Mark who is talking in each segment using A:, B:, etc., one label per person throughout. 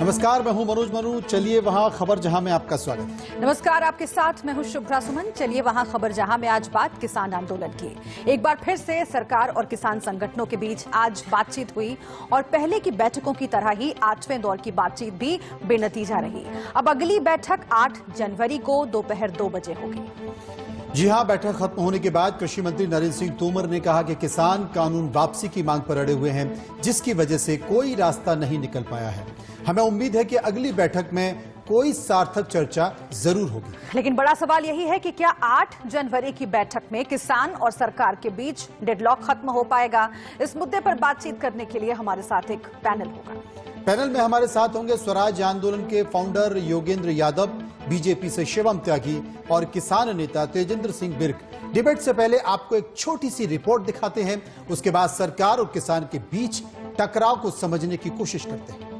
A: नमस्कार, मैं हूं मनोज मनु। चलिए वहां खबर जहां में आपका स्वागत।
B: नमस्कार, आपके साथ मैं हूं शुभ्रा सुमन। चलिए वहां खबर जहां में आज बात किसान आंदोलन की। एक बार फिर से सरकार और किसान संगठनों के बीच आज बातचीत हुई और पहले की बैठकों की तरह ही 8वें दौर की बातचीत भी बेनतीजा रही। अब अगली बैठक 8 जनवरी को दोपहर 2 बजे होगी।
A: जी हां, बैठक खत्म होने के बाद कृषि मंत्री नरेंद्र सिंह तोमर ने कहा कि किसान कानून वापसी की मांग पर अड़े हुए हैं, जिसकी वजह से कोई रास्ता नहीं निकल पाया है। हमें उम्मीद है कि अगली बैठक में कोई सार्थक चर्चा जरूर होगी।
B: लेकिन बड़ा सवाल यही है कि क्या 8 जनवरी की बैठक में किसान और सरकार के बीच डेडलॉक खत्म हो पाएगा? इस मुद्दे पर बातचीत करने के लिए हमारे साथ एक पैनल होगा।
A: पैनल में हमारे साथ होंगे स्वराज आंदोलन के फाउंडर योगेंद्र यादव, बीजेपी से शिवम त्यागी और किसान नेता तेजेंद्र सिंह बिर्क। डिबेट से पहले आपको एक छोटी सी रिपोर्ट दिखाते हैं, उसके बाद सरकार और किसान के बीच टकराव को समझने की कोशिश करते हैं।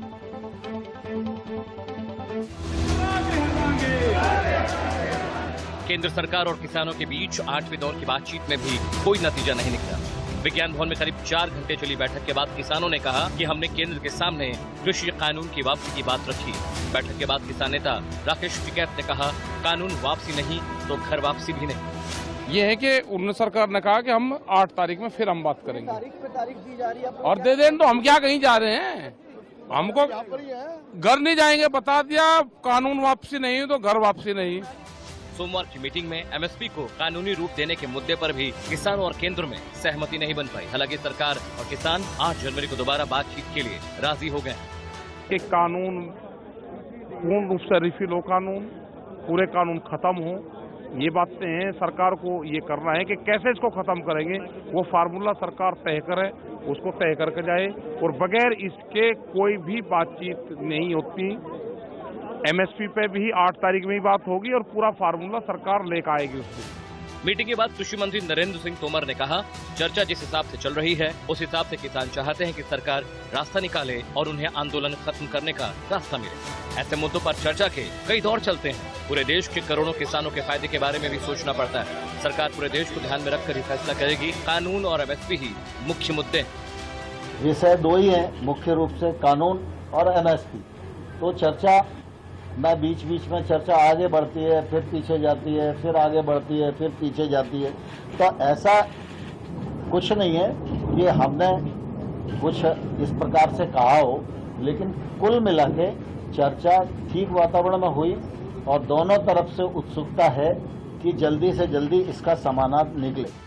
C: केंद्र सरकार और किसानों के बीच 8वें दौर की बातचीत में भी कोई नतीजा नहीं निकला। विज्ञान भवन में करीब 4 घंटे चली बैठक के बाद किसानों ने कहा कि हमने केंद्र के सामने कृषि कानून की वापसी की बात रखी। बैठक के बाद किसान नेता राकेश टिकैत ने कहा, कानून वापसी नहीं तो घर वापसी भी नहीं।
D: ये है कि उन्होंने सरकार ने कहा कि हम 8 तारीख में फिर हम बात करेंगे।
E: तारीख दी जा रही है
D: और दे दें तो हम क्या कहीं जा रहे हैं? हमको घर नहीं जाएंगे, बता दिया। कानून वापसी नहीं तो घर वापसी नहीं।
C: सोमवार की मीटिंग में एमएसपी को कानूनी रूप देने के मुद्दे पर भी किसानों और केंद्र में सहमति नहीं बन पाई। हालांकि सरकार और किसान 8 जनवरी को दोबारा बातचीत के लिए राजी हो गए
D: कि कानून पूर्ण रूप से रिफिल हो, कानून पूरे कानून खत्म हो। ये बातें हैं, सरकार को ये करना है कि कैसे इसको खत्म करेंगे, वो फार्मूला सरकार तय करे, उसको तय करके जाए और बगैर इसके कोई भी बातचीत नहीं होती। एमएसपी पे भी 8 तारीख में ही बात होगी और पूरा फार्मूला सरकार लेकर आएगी उसको।
C: मीटिंग के बाद कृषि मंत्री नरेंद्र सिंह तोमर ने कहा, चर्चा जिस हिसाब से चल रही है उस हिसाब से किसान चाहते हैं कि सरकार रास्ता निकाले और उन्हें आंदोलन खत्म करने का रास्ता मिले। ऐसे मुद्दों पर चर्चा के कई दौर चलते हैं। पूरे देश के करोड़ों किसानों के फायदे के बारे में भी सोचना पड़ता है। सरकार पूरे देश को ध्यान में रखकर ही फैसला करेगी। कानून और एमएसपी ही मुख्य मुद्दे हैं।
E: विषय 2 ही है मुख्य रूप से, कानून और एमएसपी। तो चर्चा में बीच बीच में चर्चा आगे बढ़ती है, फिर पीछे जाती है, फिर आगे बढ़ती है, फिर पीछे जाती है। तो ऐसा कुछ नहीं है कि हमने कुछ इस प्रकार से कहा हो, लेकिन कुल मिला के चर्चा ठीक वातावरण में हुई और दोनों तरफ से उत्सुकता है कि जल्दी से जल्दी इसका समाधान निकले।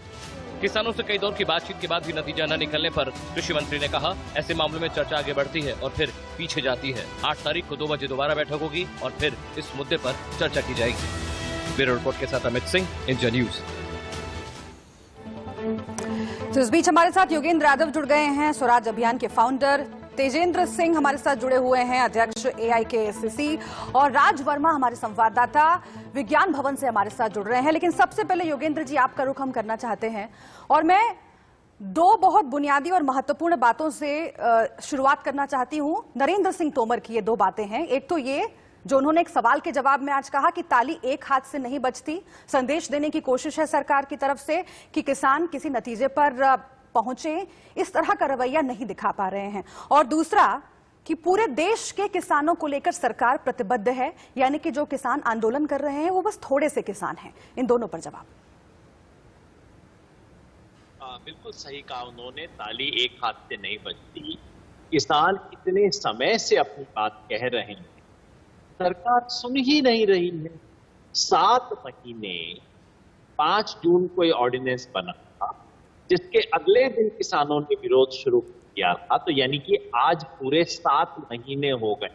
C: किसानों से कई दौर की बातचीत के बाद भी नतीजा न निकलने पर कृषि मंत्री ने कहा, ऐसे मामलों में चर्चा आगे बढ़ती है और फिर पीछे जाती है। 8 तारीख को 2 बजे दोबारा बैठक होगी और फिर इस मुद्दे पर चर्चा की जाएगी। ब्यूरो रिपोर्ट के साथ अमित सिंह, इंडिया न्यूज।
B: तो इस बीच हमारे साथ योगेंद्र यादव जुड़ गए हैं, स्वराज अभियान के फाउंडर। तेजेंद्र सिंह हमारे साथ जुड़े हुए हैं, अध्यक्ष AIKACC। और राज वर्मा हमारे संवाददाता विज्ञान भवन से हमारे साथ जुड़ रहे हैं। लेकिन सबसे पहले योगेंद्र जी, आपका रुख हम करना चाहते हैं और मैं 2 बहुत बुनियादी और महत्वपूर्ण बातों से शुरुआत करना चाहती हूं। नरेंद्र सिंह तोमर की ये 2 बातें हैं। एक तो ये जो उन्होंने एक सवाल के जवाब में आज कहा कि ताली एक हाथ से नहीं बजती। संदेश देने की कोशिश है सरकार की तरफ से कि किसान किसी नतीजे पर पहुंचे, इस तरह का रवैया नहीं दिखा पा रहे हैं। और दूसरा कि पूरे देश के किसानों को लेकर सरकार प्रतिबद्ध है, यानी कि जो किसान आंदोलन कर रहे हैं वो बस थोड़े से किसान हैं। इन दोनों पर जवाब।
F: बिल्कुल सही कहा उन्होंने, ताली एक हाथ से नहीं बजती। किसान इतने समय से अपनी बात कह रहे हैं, सरकार सुन ही नहीं रही है। 7 महीने 5 जून को ये ऑर्डिनेंस बना था, जिसके अगले दिन किसानों ने विरोध शुरू किया था। तो यानी कि आज पूरे 7 महीने हो गए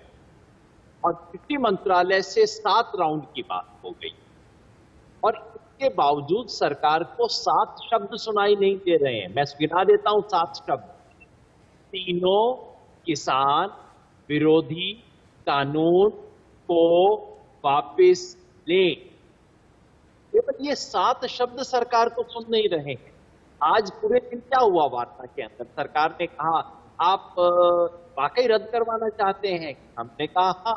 F: और कृषि मंत्रालय से 7 राउंड की बात हो गई और इसके बावजूद सरकार को 7 शब्द सुनाई नहीं दे रहे हैं। मैं गिना देता हूं 7 शब्द। तीनों किसान विरोधी कानून को वापस लें। ये 7 शब्द सरकार को सुन नहीं रहे हैं। आज पूरे दिन क्या हुआ वार्ता के अंदर? सरकार ने कहा आप वाकई रद्द करवाना चाहते हैं, हमने कहा हाँ।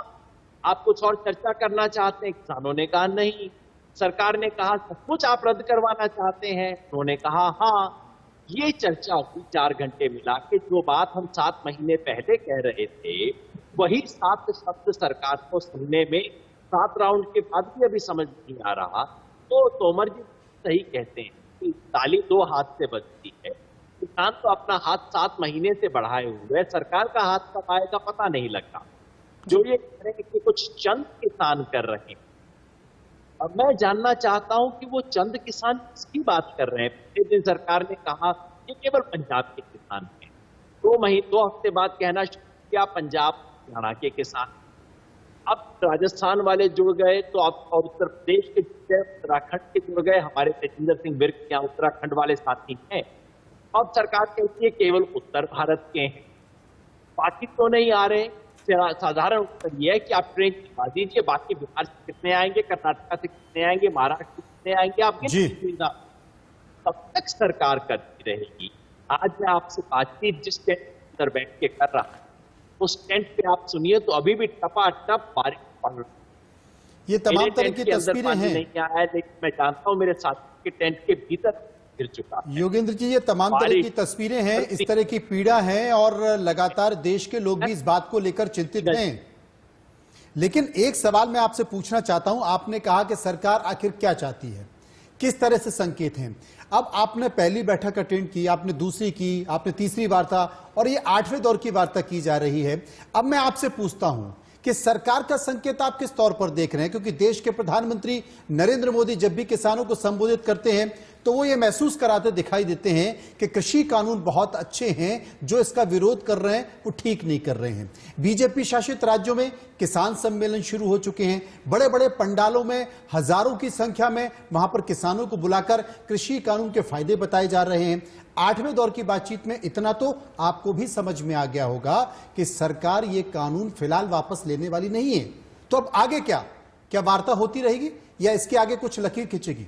F: आप कुछ और चर्चा करना चाहते हैं, किसानों ने कहा नहीं। सरकार ने कहा सचमुच आप रद्द करवाना चाहते हैं, उन्होंने कहा हाँ। ये चर्चा हुई 4 घंटे मिला के। जो बात हम 7 महीने पहले कह रहे थे वही 7 शब्द सरकार को सुनने में 7 राउंड के बाद भी अभी समझ नहीं आ रहा। तो तोमर जी सही कहते हैं कि ताली 2 हाथ से बजती है। किसान तो अपना हाथ 7 महीने से बढ़ाए हुए है, सरकार का हाथ कब आएगा पता नहीं लगता। जो ये कह रहे हैं कि कुछ चंद किसान कर रहे हैं, अब मैं जानना चाहता हूं कि वो चंद किसान किसकी बात कर रहे हैं। पिछले दिन सरकार ने कहा कि केवल पंजाब के किसान हैं, 2 हफ्ते बाद कहना शुरू किया पंजाब हरियाणा के किसान। अब राजस्थान वाले जुड़ गए, तो अब और उत्तर प्रदेश के जुड़ गए, उत्तराखंड के जुड़ गए, हमारे तेजिंदर सिंह विर्क यहाँ उत्तराखंड वाले साथी हैं। अब सरकार कहती है केवल उत्तर भारत के हैं, बाकी तो नहीं आ रहे। साधारण उत्तर यह है कि आप ट्रेन चला दीजिए, बाकी बिहार से कितने आएंगे, कर्नाटक से कितने आएंगे, महाराष्ट्र से कितने आएंगे, आप गिन तब तक सरकार करती रहेगी। आज मैं आपसे बातचीत जिस टेंट के अंदर बैठ के कर रहा हूं, उस टेंट पे आप सुनिए तो अभी भी टपाटप बारिश पड़ रही है।
A: ये तमाम तरह की तस्वीरें हैं।
F: नहीं आया है, लेकिन मैं जानता हूं मेरे साथी के टेंट के भीतर गिर चुका है।
A: योगेंद्र जी, ये तमाम तरह की तस्वीरें हैं, इस तरह की पीड़ा है और लगातार देश के लोग भी इस बात को लेकर चिंतित हैं। लेकिन एक सवाल मैं आपसे पूछना चाहता हूं, आपने कहा कि सरकार आखिर क्या चाहती है, किस तरह से संकेत हैं। अब आपने पहली बैठक अटेंड की, आपने दूसरी की, आपने तीसरी वार्ता और ये 8वें दौर की वार्ता की जा रही है। अब मैं आपसे पूछता हूं कि सरकार का संकेत आप किस तौर पर देख रहे हैं, क्योंकि देश के प्रधानमंत्री नरेंद्र मोदी जब भी किसानों को संबोधित करते हैं तो वो ये महसूस कराते दिखाई देते हैं कि कृषि कानून बहुत अच्छे हैं, जो इसका विरोध कर रहे हैं वो ठीक नहीं कर रहे हैं। बीजेपी शासित राज्यों में किसान सम्मेलन शुरू हो चुके हैं, बड़े बड़े पंडालों में हजारों की संख्या में वहां पर किसानों को बुलाकर कृषि कानून के फायदे बताए जा रहे हैं। 8वें दौर की बातचीत में इतना तो आपको भी समझ में आ गया होगा कि सरकार ये कानून फिलहाल वापस लेने वाली नहीं है। तो अब आगे क्या वार्ता होती रहेगी या इसके आगे कुछ लकीर खींचेगी?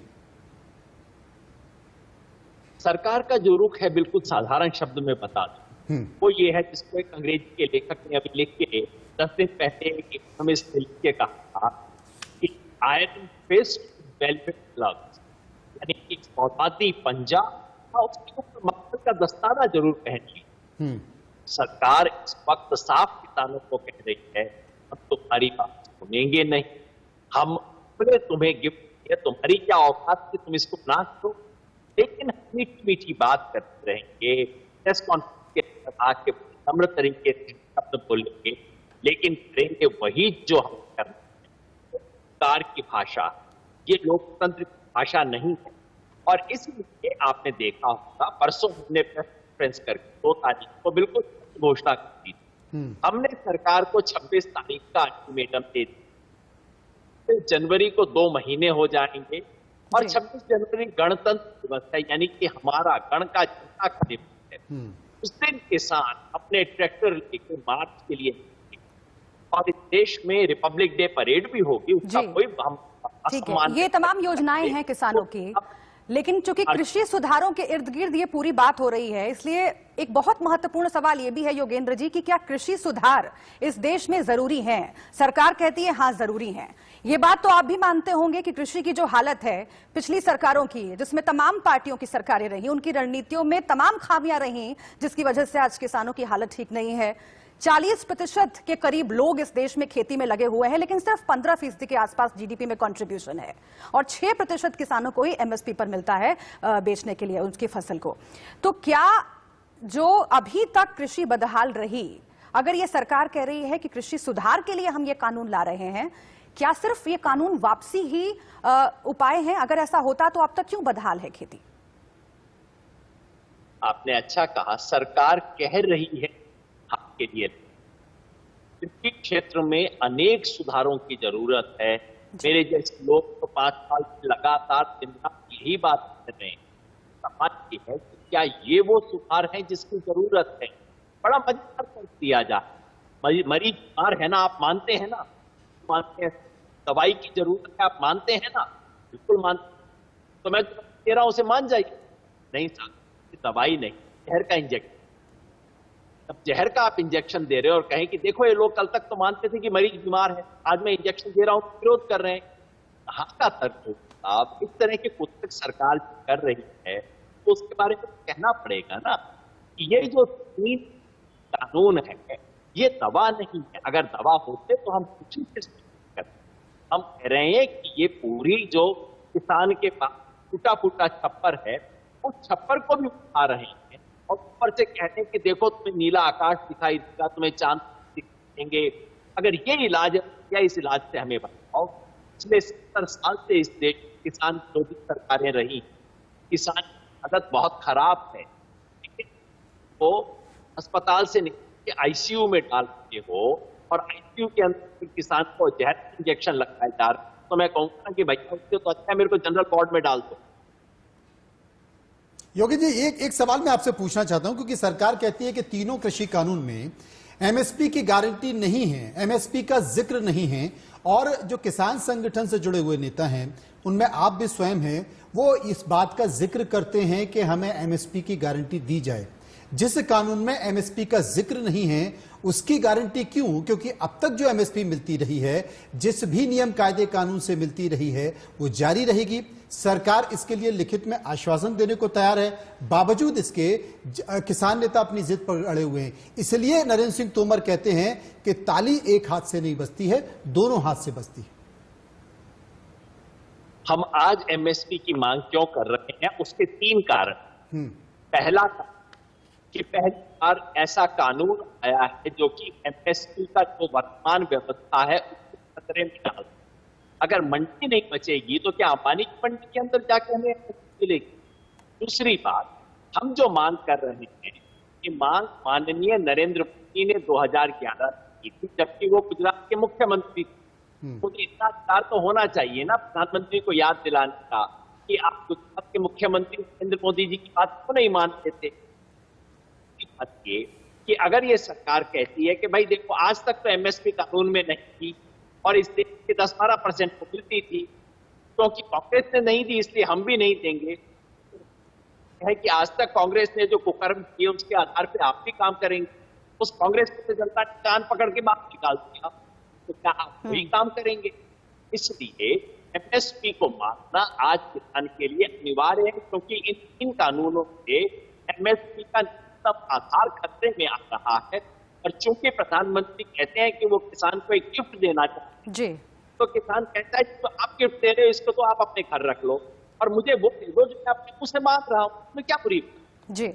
F: सरकार का जो रुख है बिल्कुल साधारण शब्द में बता दूं, वो ये है जिसको एक अंग्रेजी के लेखक ने अभी लिख के 10 दिन पहले एक इकोनॉमिस्ट ने लिख के कहा कि आयरन फिस्ट वेलवेट ग्लव्स, यानी कि सौदाती पंजा उसके ऊपर मक्खन का दस्ताना जरूर पहनिए। सरकार इस वक्त साफ किसानों को कह रही है हम तुम्हारी बात सुनेंगे नहीं, हमने तुम्हें गिफ्ट दिया, तुम्हारी क्या औकात है तुम इसको ना करो, लेकिन मीठी मीठी बात करते रहेंगे, प्रेस कॉन्फ्रेंस के आके नम्र तरीके से शब्द बोलेंगे, लेकिन करेंगे वही जो हम कर रहे हैं। सरकार की भाषा ये लोकतंत्र की भाषा नहीं है। और इसलिए आपने देखा होगा परसों हमने प्रेस कॉन्फ्रेंस करके 2 तारीख को बिल्कुल घोषणा की थी। हमने सरकार को 26 तारीख का अल्टीमेटम दे दिया, जनवरी को 2 महीने हो जाएंगे और 26 जनवरी गणतंत्र दिवस है, यानी कि हमारा गण का जनता का दिवस है। उस दिन किसान अपने ट्रैक्टर लेकर मार्च के लिए और इस देश में रिपब्लिक डे परेड भी होगी, उसका कोई हम
B: ठीक है। ये तमाम योजनाएं हैं किसानों की, लेकिन चूंकि कृषि सुधारों के इर्द गिर्द ये पूरी बात हो रही है, इसलिए एक बहुत महत्वपूर्ण सवाल ये भी है योगेंद्र जी कि क्या कृषि सुधार इस देश में जरूरी हैं? सरकार कहती है हाँ जरूरी हैं। ये बात तो आप भी मानते होंगे कि कृषि की जो हालत है पिछली सरकारों की, जिसमें तमाम पार्टियों की सरकारें रही, उनकी रणनीतियों में तमाम खामियां रही, जिसकी वजह से आज किसानों की हालत ठीक नहीं है। 40% के करीब लोग इस देश में खेती में लगे हुए हैं, लेकिन सिर्फ 15% के आसपास जीडीपी में कंट्रीब्यूशन है और 6% किसानों को ही एमएसपी पर मिलता है बेचने के लिए उसकी फसल को। तो क्या जो अभी तक कृषि बदहाल रही, अगर ये सरकार कह रही है कि कृषि सुधार के लिए हम ये कानून ला रहे हैं, क्या सिर्फ ये कानून वापसी ही उपाय है? अगर ऐसा होता तो अब तक क्यों बदहाल है खेती?
F: आपने अच्छा कहा, सरकार कह रही है के लिए कृषि क्षेत्र में अनेक सुधारों की जरूरत है। मेरे जैसे लोग तो 5 साल से लगातार दिन रात यही बात कर रहे हैं। समाज की है कि क्या ये वो सुधार है जिसकी जरूरत है? बड़ा मजेदार कर दिया जाए, मरीज बीमार है ना, आप मानते हैं ना, मानते हैं दवाई की जरूरत है, आप मानते हैं ना, बिल्कुल मानते। तो मैं कह रहा हूं उसे मान जाइए, नहीं साहब दवाई नहीं, जहर का इंजेक्शन। अब जहर का आप इंजेक्शन दे रहे हो और कहें कि देखो ये लोग कल तक तो मानते थे कि मरीज बीमार है, आज मैं इंजेक्शन दे रहा हूं, विरोध कर रहे हैं। कहाँ का तर्क हो? आप इस तरह के कुछ सरकार कर रही है तो उसके बारे में कहना पड़ेगा ना कि ये जो 3 कानून है ये दवा नहीं है। अगर दवा होते तो हम कुछ करते। हम कह रहे हैं कि ये पूरी जो किसान के पास टूटा फूटा छप्पर है, उस छप्पर को भी उठा रहे हैं और ऊपर से कहते हैं कि देखो तुम्हें नीला आकाश दिखाई देगा, तुम्हें चांद दिखेंगे। अगर ये इलाज है, क्या इस इलाज से हमें बताओ। पिछले 70 साल से इस देश में किसान विरोधी सरकारें रही, किसान की हालत बहुत खराब है। वो अस्पताल से निकल के आईसीयू में डाल देते हो और आईसीयू के अंदर किसान को जहर इंजेक्शन लगाया जा रहा है, तो मैं कहूंगा कि भैया उससे तो अच्छा मेरे को जनरल वार्ड में डाल दो।
A: योगी जी, एक सवाल मैं आपसे पूछना चाहता हूं, क्योंकि सरकार कहती है कि तीनों कृषि कानून में एमएसपी की गारंटी नहीं है, एमएसपी का जिक्र नहीं है, और जो किसान संगठन से जुड़े हुए नेता हैं उनमें आप भी स्वयं हैं, वो इस बात का जिक्र करते हैं कि हमें एमएसपी की गारंटी दी जाए। जिस कानून में एमएसपी का जिक्र नहीं है उसकी गारंटी क्यों? क्योंकि अब तक जो एमएसपी मिलती रही है, जिस भी नियम कायदे कानून से मिलती रही है, वो जारी रहेगी। सरकार इसके लिए लिखित में आश्वासन देने को तैयार है, बावजूद इसके किसान नेता अपनी जिद पर अड़े हुए हैं। इसलिए नरेंद्र सिंह तोमर कहते हैं कि ताली एक हाथ से नहीं बजती है, दोनों हाथ से बजती है।
F: हम आज एमएसपी की मांग क्यों कर रहे हैं, उसके 3 कारण। पहला कि पहली बार ऐसा कानून आया है जो कि एमएसपी का जो वर्तमान व्यवस्था है उसको खतरे में डाल। अगर मंडी नहीं बचेगी तो क्या अंबानी की मंडी के अंदर जाके हमें मिलेगी? दूसरी बात, हम जो मांग कर रहे हैं कि मांग माननीय नरेंद्र मोदी ने 2011 की थी, जबकि वो गुजरात के मुख्यमंत्री थे। मुझे इतना अधिकार तो होना चाहिए ना प्रधानमंत्री को याद दिलाने का कि आप गुजरात के मुख्यमंत्री नरेंद्र मोदी जी की बात क्यों नहीं मानते थे। कि अगर ये सरकार कहती है कि भाई देखो आज तक तो एमएसपी कानून में नहीं थी और इस देश के 10-12% को मिलती थी, क्योंकि कांग्रेस ने नहीं दी इसलिए हम भी नहीं देंगे, है कि आज तक कांग्रेस ने जो कुकर्म किए उसके आधार पर आप भी काम करेंगे। उस कांग्रेस को जनता ने कान पकड़ के बाहर निकाल दिया, तो क्या आप वही काम करेंगे? इसलिए एमएसपी को मानना आज किसान के लिए अनिवार्य है, क्योंकि इन कानूनों से एमएसपी का आधार खतरे में आ रहा है। और चूंकि प्रधानमंत्री कहते हैं कि वो किसान को एक गिफ्ट देना चाहते हैं जी, तो किसान कहता है तो आप गिफ्ट दे रहे हो, इसको तो आप अपने घर रख लो और मुझे वो दे दो जो मैं अपने मुंह से मांग रहा हूं, मैं क्या बुरी
B: जी।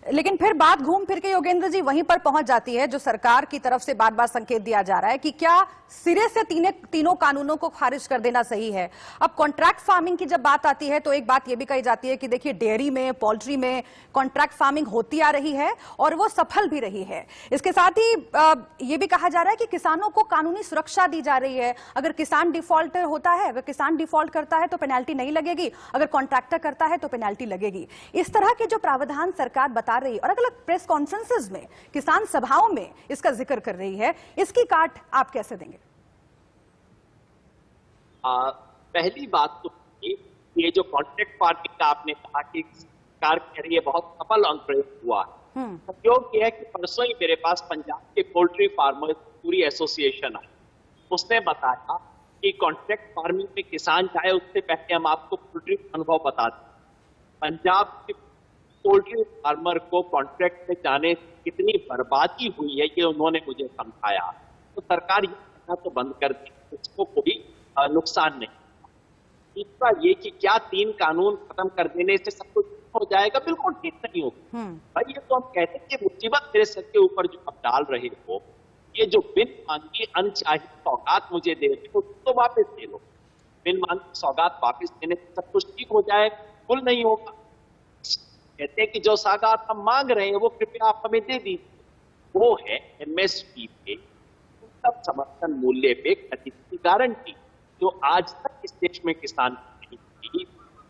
B: लेकिन फिर बात घूम फिर के योगेंद्र जी वहीं पर पहुंच जाती है जो सरकार की तरफ से बार बार संकेत दिया जा रहा है कि क्या सिरे से तीनों कानूनों को खारिज कर देना सही है। अब कॉन्ट्रैक्ट फार्मिंग की जब बात आती है तो एक बात यह भी कही जाती है कि देखिए डेयरी में, पोल्ट्री में कॉन्ट्रैक्ट फार्मिंग होती आ रही है और वो सफल भी रही है। इसके साथ ही यह भी कहा जा रहा है कि किसानों को कानूनी सुरक्षा दी जा रही है। अगर किसान डिफॉल्टर होता है, अगर किसान डिफॉल्ट करता है तो पेनल्टी नहीं लगेगी, अगर कॉन्ट्रैक्टर करता है तो पेनल्टी लगेगी। इस तरह के जो प्रावधान सरकार बता रही है और अलग अलग प्रेस कॉन्फ्रेंसेस में, किसान सभाओं में इसका जिक्र कर रही है, इसकी काट आप कैसे देंगे?
F: पहली बात तो ये जो कॉन्ट्रैक्ट फार्मिंग का आपने कहा कि सरकार कह रही है बहुत सफल अनुप्रयोग हुआ है। संयोग ये है कि परसों ही मेरे पास पंजाब के पोल्ट्री फार्मर्स पूरी एसोसिएशन आई, उसने बताया कि कॉन्ट्रैक्ट फार्मिंग में किसान चाहे उससे पहले हम आपको पोल्ट्री अनुभव बता दें। पंजाब के पोल्ट्री फार्मर को कॉन्ट्रैक्ट में जाने कितनी बर्बादी हुई है ये उन्होंने मुझे समझाया। तो सरकार ये कहना तो बंद कर दी, उसको कोई नुकसान नहीं। तीसरा ये कि क्या 3 कानून खत्म कर देने से सब कुछ हो जाएगा? बिल्कुल ठीक नहीं होगा भाई। ये तो हम कहते हैं कि मुसीबत मेरे सर के ऊपर जो आप डाल रहे हो, ये जो बिन मांगी अनचाही सौगात मुझे दे रहे हो तो वापस दे लो। बिन मांगी सौगात वापस देने से सब कुछ ठीक हो जाए? बिल्कुल नहीं होगा। कहते हैं कि जो सौगात हम मांग रहे हैं वो कृपया आप हमें दे दीजिए। वो है एमएसपी पे, सब समर्थन मूल्य पे खरीद की गारंटी, जो आज तक इस देश में किसान नहीं की।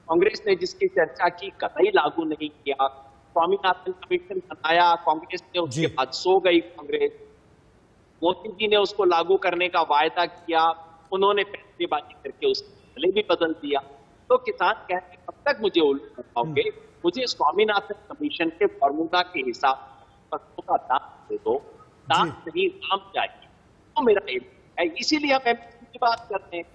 F: कांग्रेस ने जिसकी चर्चा की कतई लागू नहीं किया। स्वामीनाथन कमीशन बनाया, कांग्रेस ने उसके बाद सो गई। कांग्रेस, मोदी जी ने उसको लागू करने का वायदा किया, उन्होंने पैसेबाजी करके उसके गले भी बदल दिया। तो किसान कहते कब तक मुझे उल्लू बताओगे? मुझे स्वामीनाथन कमीशन के फॉर्मूला के हिसाब से का दाम दे दो, दाम नहीं दाम चाहिए, तो मेरा है। इसीलिए हम एमएसपी की बात करते हैं।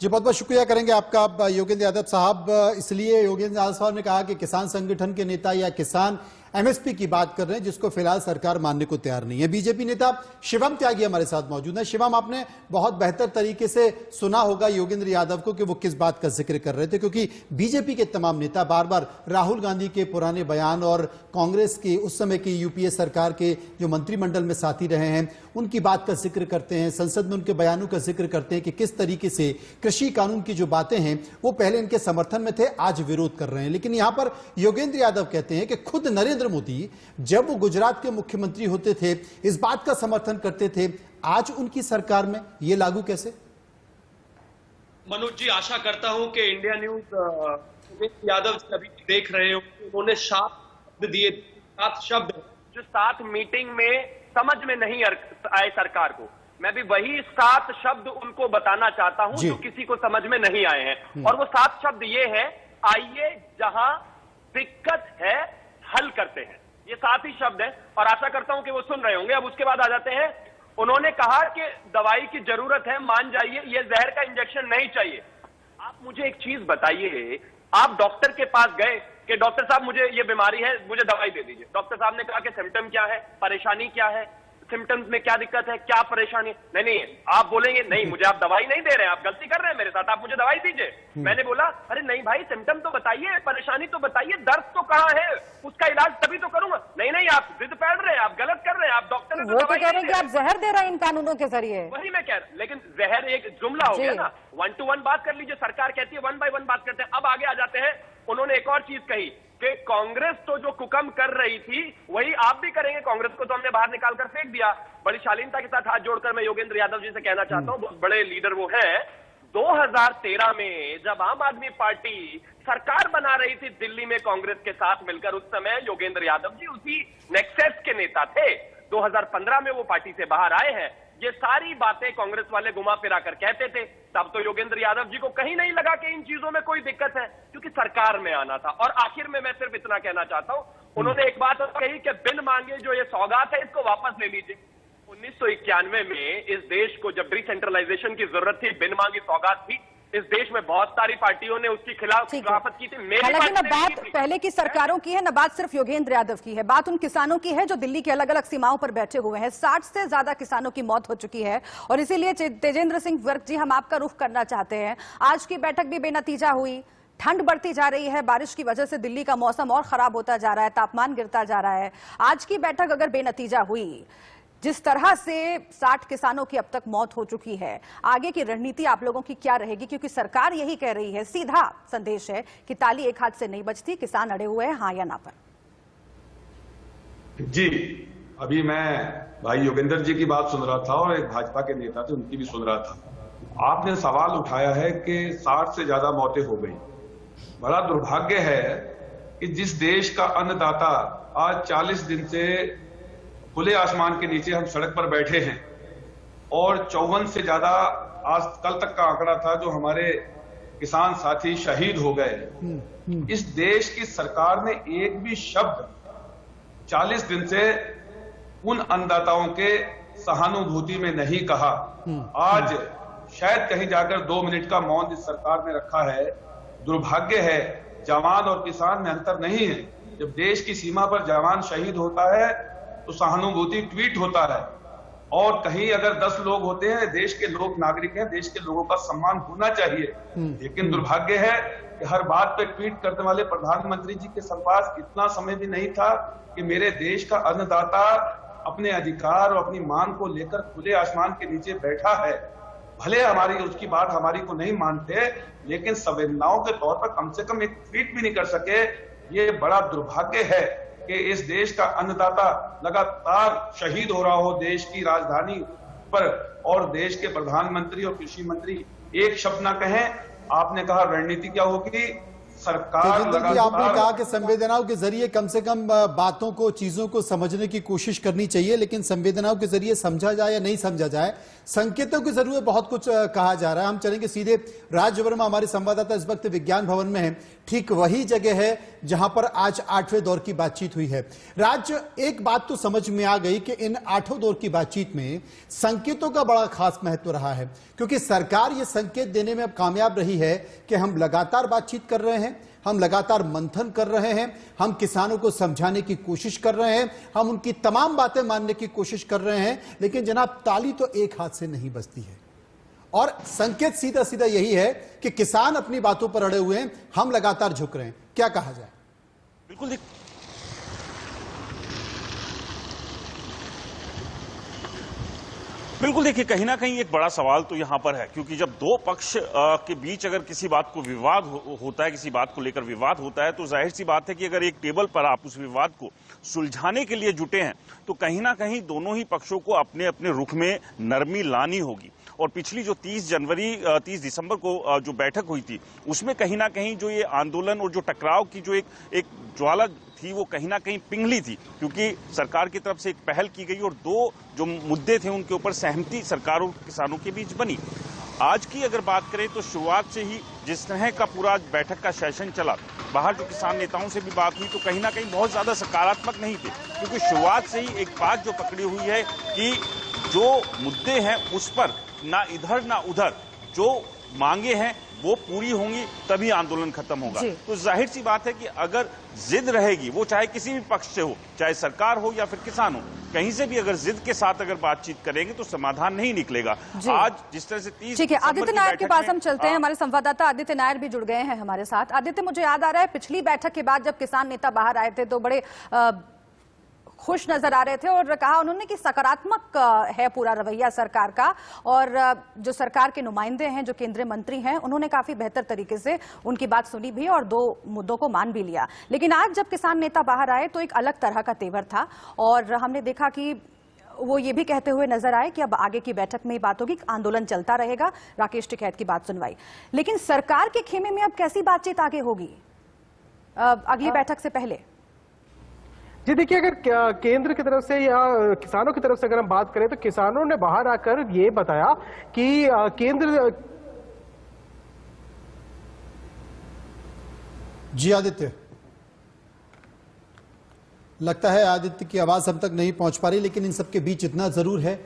A: जी, बहुत बहुत शुक्रिया करेंगे आपका योगेंद्र यादव साहब। इसलिए योगेंद्र यादव साहब ने कहा कि किसान संगठन के नेता या किसान एमएसपी की बात कर रहे हैं, जिसको फिलहाल सरकार मानने को तैयार नहीं है। बीजेपी नेता शिवम त्यागी हमारे साथ मौजूद हैं। शिवम, आपने बहुत बेहतर तरीके से सुना होगा योगेंद्र यादव को कि वो किस बात का जिक्र कर रहे थे, क्योंकि बीजेपी के तमाम नेता बार बार राहुल गांधी के पुराने बयान और कांग्रेस के उस समय की यूपीए सरकार के जो मंत्रिमंडल में साथी रहे हैं उनकी बात का जिक्र करते हैं, संसद में उनके बयानों का जिक्र करते हैं कि किस तरीके से कृषि कानून की जो बातें हैं वो पहले इनके समर्थन में थे, आज विरोध कर रहे हैं। लेकिन यहां पर योगेंद्र यादव कहते हैं कि खुद नरेंद्र मोदी जब वो गुजरात के मुख्यमंत्री होते थे इस बात का समर्थन करते थे, आज उनकी सरकार में ये लागू कैसे?
G: मनोज जी, आशा करता हूं कि इंडिया न्यूज यादव जी अभी देख रहे हो, उन्होंने 7 शब्द दिए, 7 शब्द जो 7 मीटिंग में समझ में नहीं आए सरकार को। मैं भी वही 7 शब्द उनको बताना चाहता हूं जो किसी को समझ में नहीं आए हैं। और वो 7 शब्द ये है, आइए जहां दिक्कत है हल करते हैं। ये 7 ही शब्द है और आशा करता हूं कि वो सुन रहे होंगे। अब उसके बाद आ जाते हैं, उन्होंने कहा कि दवाई की जरूरत है, मान जाइए, ये जहर का इंजेक्शन नहीं चाहिए। आप मुझे एक चीज बताइए, आप डॉक्टर के पास गए कि डॉक्टर साहब मुझे ये बीमारी है, मुझे दवाई दे दीजिए। डॉक्टर साहब ने कहा कि सिम्टम क्या है, परेशानी क्या है, सिम्टम्स में क्या दिक्कत है, क्या परेशानी है? नहीं, आप बोलेंगे नहीं मुझे आप दवाई नहीं दे रहे हैं, आप गलती कर रहे हैं मेरे साथ, आप मुझे दवाई दीजिए। मैंने बोला अरे नहीं भाई, सिम्टम तो बताइए, परेशानी तो बताइए, दर्द तो कहाँ है, उसका इलाज तभी तो करूंगा। नहीं, आप जिद पैड़ रहे हैं, आप गलत कर रहे हैं, आप डॉक्टर
B: वो तो कह रहे हैं कि आप जहर दे रहे हैं इन कानूनों के जरिए।
G: वही मैं कह रहा हूं, लेकिन जहर एक जुमला हो गया ना, 1 to 1 बात कर लीजिए, सरकार कहती है 1 by 1 बात करते हैं। अब आगे आ जाते हैं, उन्होंने एक और चीज कही कि कांग्रेस तो जो कुकम कर रही थी वही आप भी करेंगे, कांग्रेस को तो हमने बाहर निकालकर फेंक दिया। बड़ी शालीनता के साथ हाथ जोड़कर मैं योगेंद्र यादव जी से कहना चाहता हूं, बहुत बड़े लीडर वो हैं। 2013 में जब आम आदमी पार्टी सरकार बना रही थी दिल्ली में कांग्रेस के साथ मिलकर, उस समय योगेंद्र यादव जी उसी नेक्सस के नेता थे। 2015 में वो पार्टी से बाहर आए हैं। ये सारी बातें कांग्रेस वाले घुमा फिरा कर कहते थे, तब तो योगेंद्र यादव जी को कहीं नहीं लगा कि इन चीजों में कोई दिक्कत है, क्योंकि सरकार में आना था। और आखिर में मैं सिर्फ इतना कहना चाहता हूं, उन्होंने एक बात कही कि बिन मांगे जो ये सौगात है इसको वापस ले लीजिए। 1991 में इस देश को जब डिसेंट्रलाइजेशन की जरूरत थी, बिन मांगी सौगात थी, इस देश में बहुत सारी पार्टियों ने उसकी खिलाफत की थी।
B: हालांकि न बात पहले की सरकारों की है, न बात सिर्फ योगेंद्र यादव की है, बात उन किसानों की है जो दिल्ली की अलग अलग सीमाओं पर बैठे हुए हैं। 60 से ज्यादा किसानों की मौत हो चुकी है और इसीलिए तेजेंद्र सिंह विर्क जी, हम आपका रुख करना चाहते हैं। आज की बैठक भी बेनतीजा हुई, ठंड बढ़ती जा रही है, बारिश की वजह से दिल्ली का मौसम और खराब होता जा रहा है, तापमान गिरता जा रहा है। आज की बैठक अगर बेनतीजा हुई, जिस तरह से 60 किसानों की अब तक मौत हो चुकी है, आगे की रणनीति आप लोगों की क्या रहेगी? क्योंकि सरकार यही कह रही है, सीधा संदेश है कि ताली एक हाथ से नहीं बजती, किसान अड़े हुए हैं हां या ना पर।
H: जी, अभी मैं भाई योगेंद्र जी की बात सुन रहा था और एक भाजपा के नेता थे उनकी भी सुन रहा था। आपने सवाल उठाया है कि 60 से ज्यादा मौतें हो गई। बड़ा दुर्भाग्य है कि जिस देश का अन्नदाता आज 40 दिन से खुले आसमान के नीचे हम सड़क पर बैठे हैं और 54 से ज्यादा आज कल तक का आंकड़ा था जो हमारे किसान साथी शहीद हो गए। इस देश की सरकार ने एक भी शब्द 40 दिन से उन अन्नदाताओं के सहानुभूति में नहीं कहा। आज शायद कहीं जाकर 2 मिनट का मौन इस सरकार ने रखा है। दुर्भाग्य है, जवान और किसान में अंतर नहीं है। जब देश की सीमा पर जवान शहीद होता है तो सहानुभूति ट्वीट होता है, और कहीं अगर 10 लोग होते हैं, देश के लोग नागरिक हैं, देश के लोगों का सम्मान होना चाहिए। लेकिन दुर्भाग्य है कि हर बात पे ट्वीट करने वाले प्रधानमंत्री जी के पास इतना समय भी नहीं था कि मेरे देश का अन्नदाता अपने अधिकार और अपनी मांग को लेकर खुले आसमान के नीचे बैठा है। भले हमारी उसकी बात हमारी को नहीं मानते, लेकिन संवेदनाओं के तौर पर कम से कम एक ट्वीट भी नहीं कर सके। ये बड़ा दुर्भाग्य है कि इस देश का अन्नदाता लगातार शहीद हो रहा हो देश की राजधानी पर, और देश के प्रधानमंत्री और कृषि मंत्री एक शब्द ना कहें। आपने कहा रणनीति क्या होगी, सरकार
A: आपने कहा कि संवेदनाओं के जरिए कम से कम बातों को, चीजों को समझने की कोशिश करनी चाहिए, लेकिन संवेदनाओं के जरिए समझा जाए या नहीं समझा जाए, संकेतों के जरूर बहुत कुछ कहा जा रहा है। हम चलेंगे सीधे, राज वर्मा हमारे संवाददाता इस वक्त विज्ञान भवन में है, ठीक वही जगह है जहां पर आज 8वें दौर की बातचीत हुई है। राज, एक बात तो समझ में आ गई कि इन 8वें दौर की बातचीत में संकेतों का बड़ा खास महत्व रहा है, क्योंकि सरकार ये संकेत देने में अब कामयाब रही है कि हम लगातार बातचीत कर रहे हैं, हैं, हम लगातार मंथन कर रहे हैं, हम किसानों को समझाने की कोशिश कर रहे हैं, हम उनकी तमाम बातें मानने की कोशिश कर रहे हैं, लेकिन जनाब ताली तो एक हाथ से नहीं बजती है। और संकेत सीधा सीधा यही है कि किसान अपनी बातों पर अड़े हुए हैं, हम लगातार झुक रहे हैं। क्या कहा जाए?
I: बिल्कुल देखिए, कहीं ना कहीं एक बड़ा सवाल तो यहां पर है, क्योंकि जब दो पक्ष के बीच अगर किसी बात को विवाद होता है, किसी बात को लेकर विवाद होता है, तो जाहिर सी बात है कि अगर एक टेबल पर आप उस विवाद को सुलझाने के लिए जुटे हैं तो कहीं ना कहीं दोनों ही पक्षों को अपने अपने रुख में नरमी लानी होगी। और पिछली जो 30 दिसंबर को जो बैठक हुई थी, उसमें कहीं ना कहीं जो ये आंदोलन और जो टकराव की जो एक ज्वाला थी, वो कहीं ना कहीं पिघली थी, क्योंकि सरकार की तरफ से एक पहल की गई और दो जो मुद्दे थे उनके ऊपर सहमति सरकार और किसानों के बीच बनी। आज की अगर बात करें तो शुरुआत से ही जिस तरह का पूरा बैठक का सेशन चला, बाहर जो किसान नेताओं से भी बात हुई तो कहीं ना कहीं बहुत ज्यादा सकारात्मक नहीं थे, क्योंकि शुरुआत से ही एक बात जो पकड़ी हुई है कि जो मुद्दे हैं उस पर ना इधर ना उधर जो मांगे हैं वो पूरी होंगी, तभी आंदोलन खत्म होगा। तो जाहिर सी बात है कि अगर जिद रहेगी, वो चाहे किसी भी पक्ष से हो, चाहे सरकार हो या फिर किसान हो, कहीं से भी अगर जिद के साथ अगर बातचीत करेंगे तो समाधान नहीं निकलेगा। आज जिस तरह से 30
B: ठीक है, आदित्य नायर के पास हम चलते हैं। हमारे संवाददाता आदित्य नायर भी जुड़ गए हैं हमारे साथ। आदित्य, मुझे याद आ रहा है पिछली बैठक के बाद जब किसान नेता बाहर आए थे तो बड़े खुश नजर आ रहे थे और कहा उन्होंने कि सकारात्मक है पूरा रवैया सरकार का, और जो सरकार के नुमाइंदे हैं, जो केंद्रीय मंत्री हैं, उन्होंने काफी बेहतर तरीके से उनकी बात सुनी भी और दो मुद्दों को मान भी लिया। लेकिन आज जब किसान नेता बाहर आए तो एक अलग तरह का तेवर था और हमने देखा कि वो ये भी कहते हुए नजर आए कि अब आगे की बैठक में ही बात होगी, आंदोलन चलता रहेगा, राकेश टिकैत की बात सुनवाई। लेकिन सरकार के खेमे में अब कैसी बातचीत आगे होगी अगली बैठक से पहले?
J: जी देखिए, अगर केंद्र की तरफ से या किसानों की तरफ से अगर हम बात करें तो किसानों ने बाहर आकर ये बताया कि केंद्र।
A: जी आदित्य, लगता है आदित्य की आवाज हम तक नहीं पहुंच पा रही, लेकिन इन सबके बीच इतना जरूर है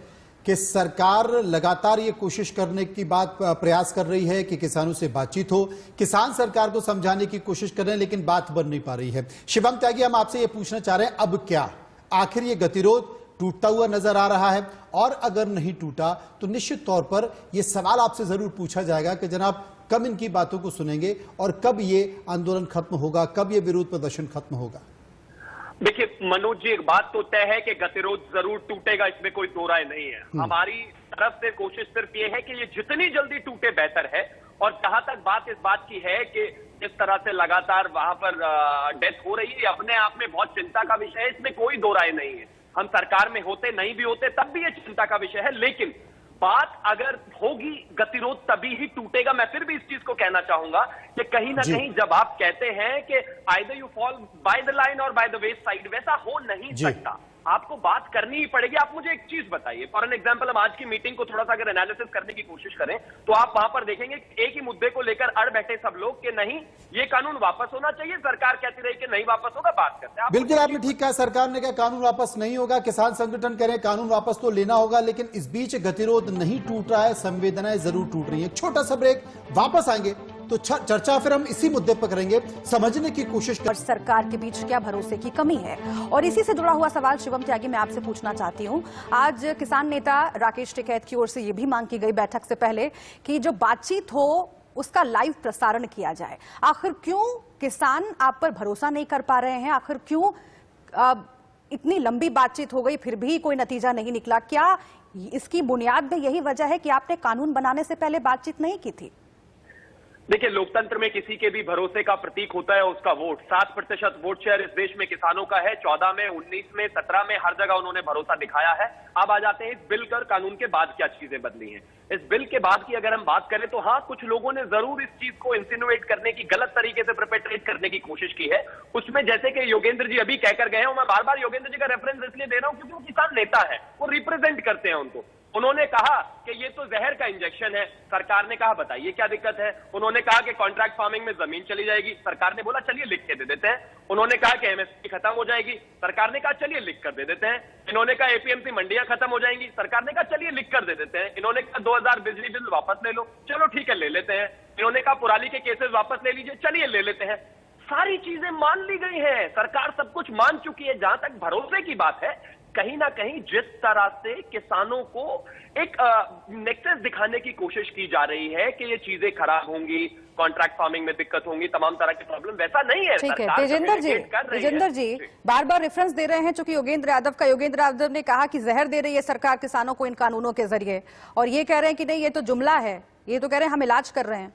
A: कि सरकार लगातार ये कोशिश करने की प्रयास कर रही है कि किसानों से बातचीत हो, किसान सरकार को समझाने की कोशिश कर रहे हैं, लेकिन बात बन नहीं पा रही है। शिवम त्यागी, हम आपसे ये पूछना चाह रहे हैं, अब क्या आखिर ये गतिरोध टूटता हुआ नजर आ रहा है? और अगर नहीं टूटा तो निश्चित तौर पर यह सवाल आपसे जरूर पूछा जाएगा कि जनाब कब इनकी बातों को सुनेंगे और कब ये आंदोलन खत्म होगा, कब ये विरोध प्रदर्शन खत्म होगा?
G: देखिए मनोज जी, एक बात तो तय है कि गतिरोध जरूर टूटेगा, इसमें कोई दो राय नहीं है। हमारी तरफ से कोशिश सिर्फ ये है कि ये जितनी जल्दी टूटे बेहतर है। और जहां तक बात इस बात की है कि जिस तरह से लगातार वहां पर डेथ हो रही है, अपने आप में बहुत चिंता का विषय है, इसमें कोई दो राय नहीं है। हम सरकार में होते नहीं भी होते तब भी ये चिंता का विषय है, लेकिन बात अगर होगी गतिरोध तभी ही टूटेगा। मैं फिर भी इस चीज को कहना चाहूंगा कि कहीं ना कहीं जब आप कहते हैं कि either you fall by the line और बाय द वेस्ट साइड, वैसा हो नहीं सकता। आपको बात करनी ही पड़ेगी। आप मुझे एक चीज बताइए, फॉर एन एग्जांपल, हम आज की मीटिंग को थोड़ा सा अगर एनालिसिस करने की कोशिश करें तो आप वहां पर देखेंगे एक ही मुद्दे को लेकर अड़ बैठे सब लोग कि नहीं ये कानून वापस होना चाहिए, सरकार कहती रही कि नहीं वापस होगा, बात करते हैं।
A: बिल्कुल आपने ठीक कहा, सरकार ने कहा कानून वापस नहीं होगा, किसान संगठन कह रहे हैं कानून वापस तो लेना होगा, लेकिन इस बीच गतिरोध नहीं टूट रहा है, संवेदनाएं जरूर टूट रही है। छोटा सा ब्रेक, वापस आएंगे तो चर्चा फिर हम इसी मुद्दे पर करेंगे, समझने की कोशिश कर।
B: सरकार के बीच क्या भरोसे की कमी है? और इसी से जुड़ा हुआ सवाल शिवम त्यागी मैं आपसे पूछना चाहती हूं। आज किसान नेता राकेश टिकैत की ओर से यह भी मांग की गई बैठक से पहले कि जो बातचीत हो उसका लाइव प्रसारण किया जाए। आखिर क्यों किसान आप पर भरोसा नहीं कर पा रहे हैं? आखिर क्यों इतनी लंबी बातचीत हो गई फिर भी कोई नतीजा नहीं निकला? क्या इसकी बुनियाद में यही वजह है कि आपने कानून बनाने से पहले बातचीत नहीं की थी?
G: देखिए, लोकतंत्र में किसी के भी भरोसे का प्रतीक होता है उसका वोट। 7% वोट शेयर इस देश में किसानों का है। 14 में, 19 में, 17 में हर जगह उन्होंने भरोसा दिखाया है। अब आ जाते हैं इस बिल कर कानून के बाद क्या चीजें बदली हैं। इस बिल के बाद की अगर हम बात करें तो हाँ, कुछ लोगों ने जरूर इस चीज को इंसिनुएट करने की, गलत तरीके से परपेट्रेट करने की कोशिश की है। उसमें जैसे कि योगेंद्र जी अभी कहकर गए हैं, मैं बार बार योगेंद्र जी का रेफरेंस इसलिए दे रहा हूं क्योंकि वो किसान नेता है, वो रिप्रेजेंट करते हैं उनको। उन्होंने कहा कि ये तो जहर का इंजेक्शन है। सरकार ने कहा बताइए क्या दिक्कत है। उन्होंने कहा कि कॉन्ट्रैक्ट फार्मिंग में जमीन चली जाएगी। सरकार ने बोला चलिए लिख के दे देते हैं। उन्होंने कहा कि एमएसपी खत्म हो जाएगी। सरकार ने कहा चलिए लिख कर दे देते हैं। इन्होंने कहा एपीएमसी मंडियां खत्म हो जाएंगी। सरकार ने कहा चलिए लिख कर दे देते हैं। इन्होंने कहा 2000 बिजली बिल वापस ले लो। चलो ठीक है ले लेते हैं। इन्होंने कहा पुराली के केसेस वापस ले लीजिए। चलिए ले लेते हैं। सारी चीजें मान ली गई हैं। सरकार सब कुछ मान चुकी है। जहां तक भरोसे की बात है, कहीं ना कहीं जिस तरह से किसानों को एक नेक्सस दिखाने की कोशिश की जा रही है कि ये चीजें खराब होंगी, कॉन्ट्रैक्ट फार्मिंग में दिक्कत होंगी, तमाम तरह के प्रॉब्लम, वैसा नहीं है।
B: ठीक है तेजेंद्र जी बार बार रेफरेंस दे रहे हैं चूंकि योगेंद्र यादव ने कहा कि जहर दे रही है सरकार किसानों को इन कानूनों के जरिए, और ये कह रहे हैं कि नहीं ये तो जुमला है, ये तो कह रहे हैं हम इलाज कर रहे हैं।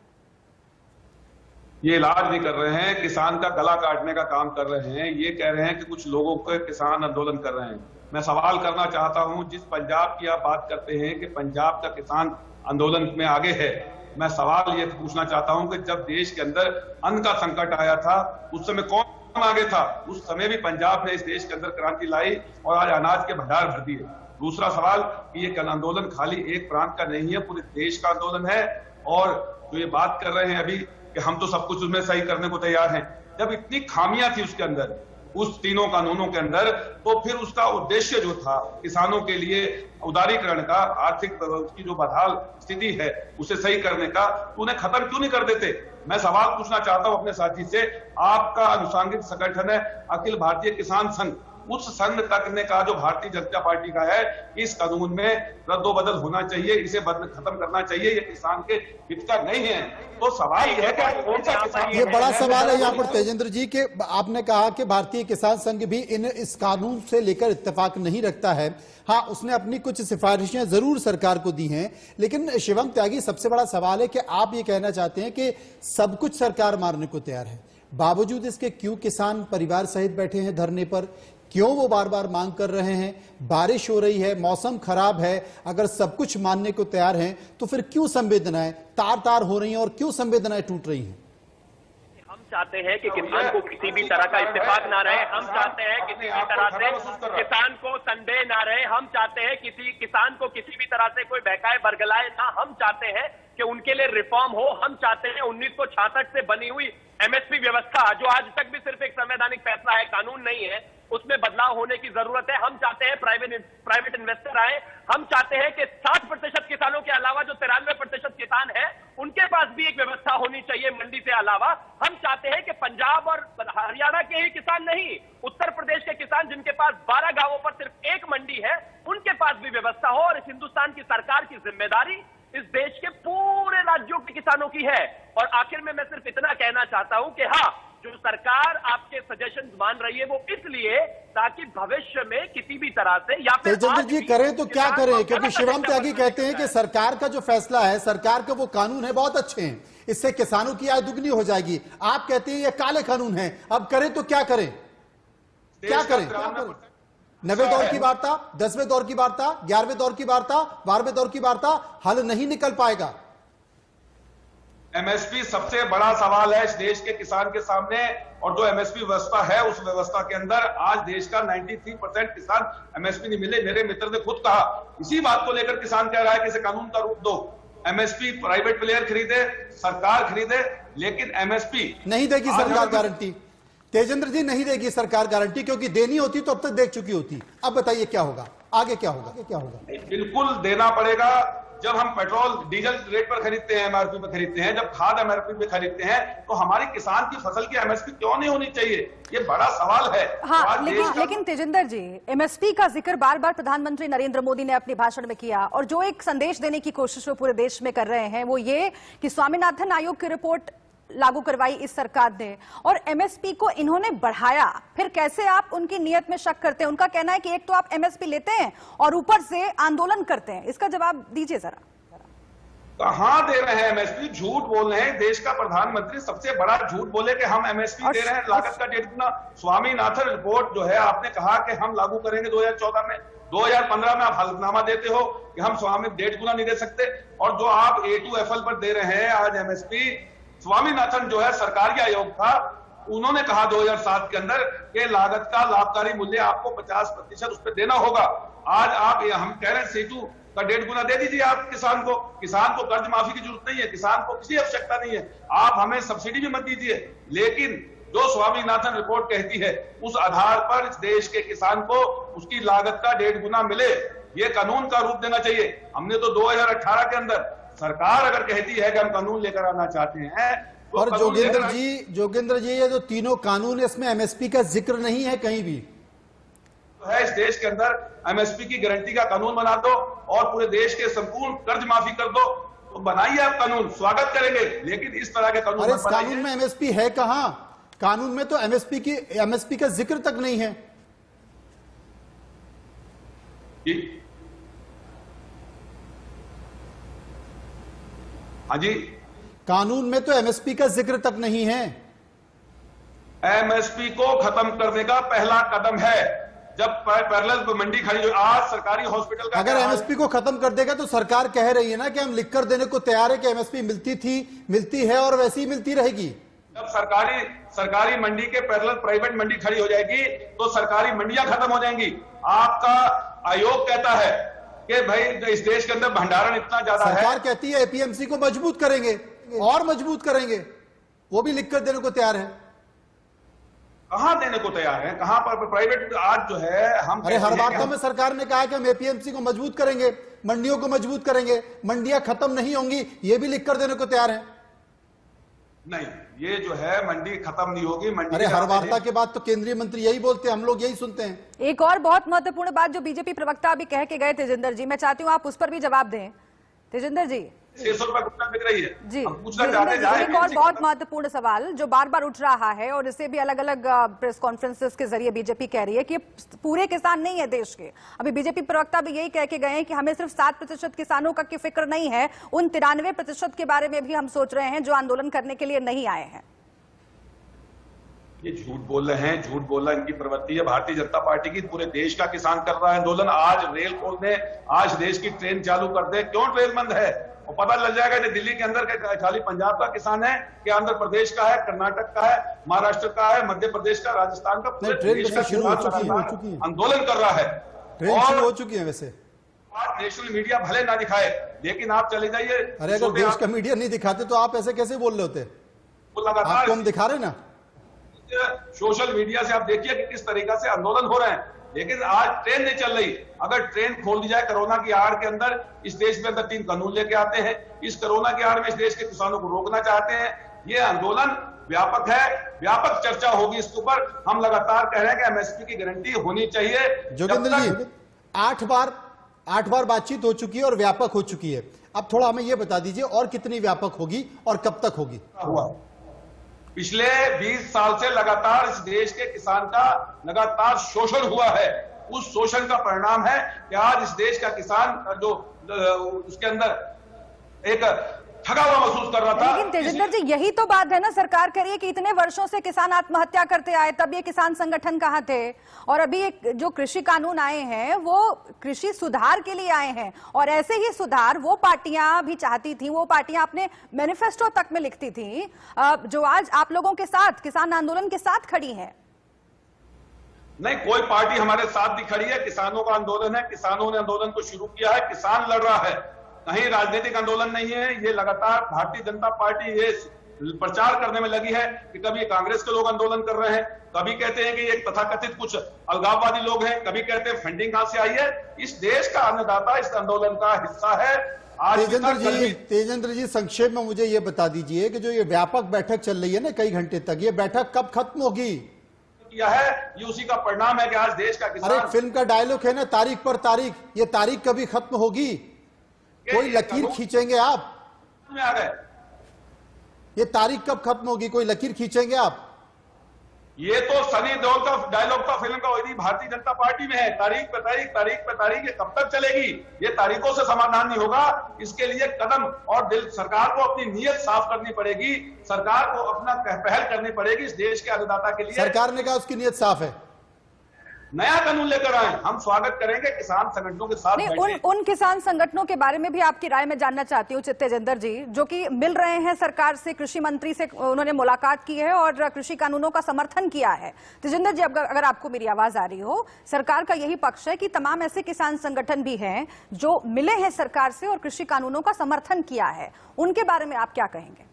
H: ये इलाज नहीं कर रहे हैं, किसान का गला काटने का काम कर रहे हैं। ये कह रहे हैं कि कुछ लोगों के किसान आंदोलन कर रहे हैं। मैं सवाल करना चाहता हूं, जिस पंजाब की आप बात करते हैं कि पंजाब का किसान आंदोलन में आगे है, मैं सवाल ये पूछना चाहता हूं कि जब देश के अंदर अन्न का संकट आया था उस समय कौन आगे था? उस समय भी पंजाब ने इस देश के अंदर क्रांति लाई और आज अनाज के भंडार भर दिए। दूसरा सवाल कि ये आंदोलन खाली एक प्रांत का नहीं है, पूरे देश का आंदोलन है। और जो ये बात कर रहे हैं अभी कि हम तो सब कुछ उसमें सही करने को तैयार हैं, जब इतनी खामियां थी उसके अंदर, उस तीनों कानूनों के अंदर, तो फिर उसका उद्देश्य जो था किसानों के लिए उदारीकरण का, आर्थिक की जो बदहाल स्थिति है उसे सही करने का, तो उन्हें खत्म क्यों नहीं कर देते? मैं सवाल पूछना चाहता हूं अपने साथी से, आपका अनुसांगिक संगठन है अखिल भारतीय किसान संघ, उस संघ तक ने कहा जो भारतीय जनता पार्टी का है, इस कानून में रद्दोबदल होना चाहिए, इसे खत्म करना चाहिए, ये किसान के हित का नहीं है। तो सवाल यह है कि कौन सा किसान,
A: ये बड़ा सवाल है यहाँ पर तेजेंद्र जी के आपने कहा कि भारतीय किसान संघ भी इस कानून से लेकर इत्तेफाक नहीं रखता है। हाँ, उसने अपनी कुछ सिफारिशें जरूर सरकार को दी हैं, लेकिन शिवम त्यागी सबसे बड़ा सवाल है कि आप ये कहना चाहते हैं कि सब कुछ सरकार मारने को तैयार है, बावजूद इसके क्यों किसान परिवार सहित बैठे हैं धरने पर? क्यों वो बार बार मांग कर रहे हैं? बारिश हो रही है, मौसम खराब है, अगर सब कुछ मानने को तैयार हैं तो फिर क्यों संवेदनाएं तार तार हो रही हैं और क्यों संवेदनाएं टूट रही हैं?
G: हम चाहते हैं कि किसान को किसी भी तरह का इत्तेफाक ना रहे। हम चाहते हैं किसी भी तरह से किसान को संदेह ना रहे। हम चाहते हैं किसी किसान को किसी भी तरह से कोई बहकाए बरगलाए ना। हम चाहते हैं कि उनके लिए रिफॉर्म हो। हम चाहते हैं 1966 से बनी हुई एमएसपी व्यवस्था, जो आज तक भी सिर्फ एक संवैधानिक फैसला है, कानून नहीं है, उसमें बदलाव होने की जरूरत है। हम चाहते हैं प्राइवेट इन्वेस्टर आए। हम चाहते हैं कि 60% किसानों के अलावा जो 93% किसान हैं, उनके पास भी एक व्यवस्था होनी चाहिए मंडी से अलावा। हम चाहते हैं कि पंजाब और हरियाणा के ही किसान नहीं, उत्तर प्रदेश के किसान जिनके पास 12 गांवों पर सिर्फ एक मंडी है, उनके पास भी व्यवस्था हो। और इस हिंदुस्तान की सरकार की जिम्मेदारी इस देश के पूरे राज्यों के किसानों की है। और आखिर में मैं सिर्फ इतना कहना चाहता हूं कि हाँ, जो सरकार आपके सजेशंस मान रही है वो इसलिए ताकि भविष्य में किसी भी तरह से या फिर
A: तेजेंद्र जी करें तो क्या करें, क्योंकि शिवम त्यागी कहते हैं कि सरकार का जो फैसला है, सरकार के वो कानून है बहुत अच्छे हैं, इससे किसानों की आय दुगनी हो जाएगी। आप कहते हैं ये काले कानून हैं, अब करें तो क्या करें? क्या करें? 9वें दौर की वार्ता, 10वें दौर की वार्ता, 11वें दौर की वार्ता, 12वें दौर की वार्ता, हल नहीं निकल पाएगा।
H: एमएसपी सबसे बड़ा सवाल है इस देश के किसान के सामने, और जो एमएसपी व्यवस्था है उस व्यवस्था के अंदर आज देश का 93% किसान एमएसपी नहीं मिले। मेरे मित्र ने खुद कहा, इसी बात को लेकर किसान कह रहा है कि इसे कानून का रूप दो। एमएसपी प्राइवेट प्लेयर खरीदे, सरकार खरीदे, लेकिन एमएसपी
A: नहीं देगी सरकार गारंटी। तेजेंद्र जी नहीं देगी सरकार गारंटी, क्योंकि देनी होती तो अब तक देख चुकी होती। अब बताइए क्या होगा, आगे क्या होगा? क्या होगा?
H: बिल्कुल देना पड़ेगा। जब हम पेट्रोल डीजल रेट पर खरीदते हैं, एमआरपी पे खरीदते हैं, जब खाद एमआरपी पे खरीदते हैं, तो हमारी किसान की फसल की एमएसपी क्यों नहीं होनी चाहिए? ये बड़ा सवाल है।
B: हाँ, लेकिन तेजिंदर जी, एमएसपी का जिक्र बार बार प्रधानमंत्री नरेंद्र मोदी ने अपने भाषण में किया, और जो एक संदेश देने की कोशिश वो पूरे देश में कर रहे हैं वो ये कि स्वामीनाथन आयोग की रिपोर्ट लागू करवाई इस सरकार ने और एमएसपी को इन्होंने बढ़ाया। फिर कैसे आप उनकी नीयत में शक करते हैं? उनका कहना है कि एक तो आप एमएसपी लेते हैं और ऊपर से आंदोलन करते हैं। इसका जवाब दीजिए जरा।
H: कहां दे रहे हैं एमएसपी? झूठ बोल रहे हैं। देश का प्रधानमंत्री सबसे बड़ा झूठ बोले कि हम एमएसपी दे रहे हैं, लागत का 1.5 स्वामीनाथन रिपोर्ट जो है, आपने कहा कि हम लागू करेंगे 2014 में, 2015 में आप हलफनामा देते हो कि हम 1.5 गुना नहीं दे सकते, और जो आप A2FL पर दे रहे हैं आज एमएसपी, स्वामीनाथन जो है सरकारी आयोग था, उन्होंने कहा 2007 के अंदर कि लागत का लाभकारी मूल्य आपको 50% उस पर देना होगा। आज आप हम कह रहे हैं का 1.5 गुना दे दीजिए आप किसान को कर्ज माफी की जरूरत नहीं है, किसान को किसी आवश्यकता नहीं है, आप हमें सब्सिडी भी मत दीजिए, लेकिन जो स्वामीनाथन रिपोर्ट कहती है उस आधार पर इस देश के किसान को उसकी लागत का 1.5 गुना मिले, ये कानून का रूप देना चाहिए। हमने तो 2018 के अंदर सरकार अगर कहती है कि हम कानून लेकर आना चाहते हैं तो
A: और जोगेंद्र जी ये जो तीनों कानून है इसमें एमएसपी का जिक्र नहीं है कहीं भी।
H: तो है इस देश के अंदर एमएसपी की गारंटी का कानून बना दो और पूरे देश के संपूर्ण कर्ज माफी कर दो, तो बनाइए आप कानून, स्वागत करेंगे, लेकिन इस तरह के कानून
A: अरे इस कानून में एमएसपी है कहां? कानून में तो एमएसपी का जिक्र तक नहीं है।
H: हाँ जी,
A: कानून में तो एमएसपी का जिक्र तक नहीं है।
H: एमएसपी को खत्म करने का पहला कदम है जब पैरेलल मंडी खड़ी जो आज सरकारी हॉस्पिटल का,
A: अगर एमएसपी को खत्म कर देगा तो सरकार कह रही है ना कि हम लिखकर देने को तैयार है कि एमएसपी मिलती थी, मिलती है और वैसी ही मिलती रहेगी।
H: जब सरकारी मंडी के पैरेलल प्राइवेट मंडी खड़ी हो जाएगी तो सरकारी मंडियां खत्म हो जाएंगी। आपका आयोग कहता है कि भाई इस देश के अंदर भंडारण इतना ज्यादा है,
A: सरकार कहती है एपीएमसी को मजबूत करेंगे और मजबूत करेंगे, वो भी लिखकर देने को तैयार है।
H: कहां देने को तैयार है, कहां पर प्राइवेट आज जो है हम,
A: अरे हर बातों में सरकार ने कहा कि हम एपीएमसी को मजबूत करेंगे, मंडियों को मजबूत करेंगे, मंडियां खत्म नहीं होंगी, ये भी लिखकर देने को तैयार है।
H: नहीं, ये जो है मंडी खत्म नहीं होगी। मंडी,
A: अरे हर वार्ता के बाद तो केंद्रीय मंत्री यही बोलते हैं, हम लोग यही सुनते हैं।
B: एक और बहुत महत्वपूर्ण बात जो बीजेपी प्रवक्ता अभी कह के गए तेजिंदर जी, मैं चाहती हूं आप उस पर भी जवाब दें। तेजिंदर जी
H: 600 रुपए कुंटल बिक रही है
B: जी,
H: तेजिंदर जी,
B: एक और बहुत महत्वपूर्ण सवाल जो बार बार उठ रहा है और इसे भी अलग अलग प्रेस कॉन्फ्रेंसेस के जरिए बीजेपी कह रही है कि पूरे किसान नहीं है देश के। अभी बीजेपी प्रवक्ता भी यही कह के गए हैं कि हमें सिर्फ 7% किसानों का की फिक्र नहीं है, उन 93% के बारे में भी हम सोच रहे हैं जो आंदोलन करने के लिए नहीं आए हैं।
H: ये झूठ बोल रहे हैं, झूठ बोलना इनकी प्रवृत्ति है भारतीय जनता पार्टी की। पूरे देश का किसान कर रहा है आंदोलन। आज रेल खोल दे, आज देश की ट्रेन चालू कर दे, क्यों ट्रेन बंद है? और पता लग जाएगा कि दिल्ली के अंदर खाली पंजाब का किसान है कि आंध्र प्रदेश का है, कर्नाटक का है, महाराष्ट्र का है, मध्य प्रदेश का, राजस्थान का, पूरे देश का
A: शुरू हो चुकी है,
H: आंदोलन कर रहा है।
A: ट्रेन शुरू हो चुकी है। वैसे
H: आज नेशनल मीडिया भले ना दिखाए, लेकिन आप चले जाइए।
A: अरे अगर देश का मीडिया नहीं दिखाते तो आप ऐसे कैसे बोल रहे होते? आपको हम दिखा रहे ना।
H: सोशल मीडिया से आप देखिए कि किस तरीके से आंदोलन हो रहे हैं, लेकिन आज ट्रेन नहीं चल रही। अगर ट्रेन खोल दी जाए कोरोना की आड़ के अंदर, इस देश में अंदर 3 कानून लेके आते हैं, इस कोरोना की आड़ में इस देश के किसानों को रोकना चाहते हैं। ये आंदोलन व्यापक है, व्यापक चर्चा होगी इसके ऊपर। हम लगातार कह रहे हैं कि एमएसपी की गारंटी होनी चाहिए।
A: जोगेंद्र जी 8 बार बातचीत हो चुकी है और व्यापक हो चुकी है। अब थोड़ा हमें यह बता दीजिए और कितनी व्यापक होगी और कब तक होगी?
H: पिछले 20 साल से लगातार इस देश के किसान का लगातार शोषण हुआ है। उस शोषण का परिणाम है कि आज इस देश का किसान जो उसके अंदर एक ठगा हुआ महसूस कर रहा था।
B: लेकिन तेजिंदर जी यही तो बात है ना, सरकार कह रही है कि इतने वर्षों से किसान आत्महत्या करते आए, तब ये किसान संगठन कहां थे? और अभी एक जो कृषि कानून आए हैं वो कृषि सुधार के लिए आए हैं, और ऐसे ही सुधार वो पार्टियां भी चाहती थी, वो पार्टियां अपने मैनिफेस्टो तक में लिखती थी, जो आज आप लोगों के साथ किसान आंदोलन के साथ खड़ी है।
H: नहीं, कोई पार्टी हमारे साथ नहीं खड़ी है। किसानों का आंदोलन है, किसानों ने आंदोलन को शुरू किया है, किसान लड़ रहा है, कहीं राजनीतिक आंदोलन नहीं है। ये लगातार भारतीय जनता पार्टी ये प्रचार करने में लगी है कि कभी कांग्रेस के लोग आंदोलन कर रहे हैं, कभी कहते हैं कि ये तथाकथित कुछ अलगाववादी लोग हैं, कभी कहते हैं फंडिंग कहां से आई है। इस देश का अन्नदाता इस आंदोलन का हिस्सा है।
A: तेजेंद्र जी संक्षेप में मुझे ये बता दीजिए कि जो ये व्यापक बैठक चल रही है ना कई घंटे तक, ये बैठक कब खत्म होगी?
H: किया है, ये उसी का परिणाम है कि आज देश का किसान।
A: अरे फिल्म का डायलॉग है ना, तारीख पर तारीख, ये तारीख कभी खत्म होगी? कोई लकीर खींचेंगे आप?
H: में आ गए,
A: ये तारीख कब खत्म होगी? कोई लकीर खींचेंगे आप?
H: ये तो सनी देओल का डायलॉग था फिल्म का, वही भारतीय जनता पार्टी में है, तारीख पे तारीख, तारीख पे तारीख। ये कब तक चलेगी? ये तारीखों से समाधान नहीं होगा। इसके लिए कदम और सरकार को अपनी नीयत साफ करनी पड़ेगी, सरकार को अपना पहल करनी पड़ेगी इस देश के अन्नदाता के लिए।
A: सरकार ने कहा उसकी नीयत साफ है।
H: नया कानून लेकर आए, हम स्वागत करेंगे किसान संगठनों के साथ।
B: नहीं, उन किसान संगठनों के बारे में भी आपकी राय में जानना चाहती हूँ तेजेंद्र जी, जो कि मिल रहे हैं सरकार से, कृषि मंत्री से उन्होंने मुलाकात की है और कृषि कानूनों का समर्थन किया है। तेजेंद्र जी, अगर आपको मेरी आवाज आ रही हो, सरकार का यही पक्ष है कि तमाम ऐसे किसान संगठन भी हैं जो मिले हैं सरकार से और कृषि कानूनों का समर्थन किया है, उनके बारे में आप क्या कहेंगे?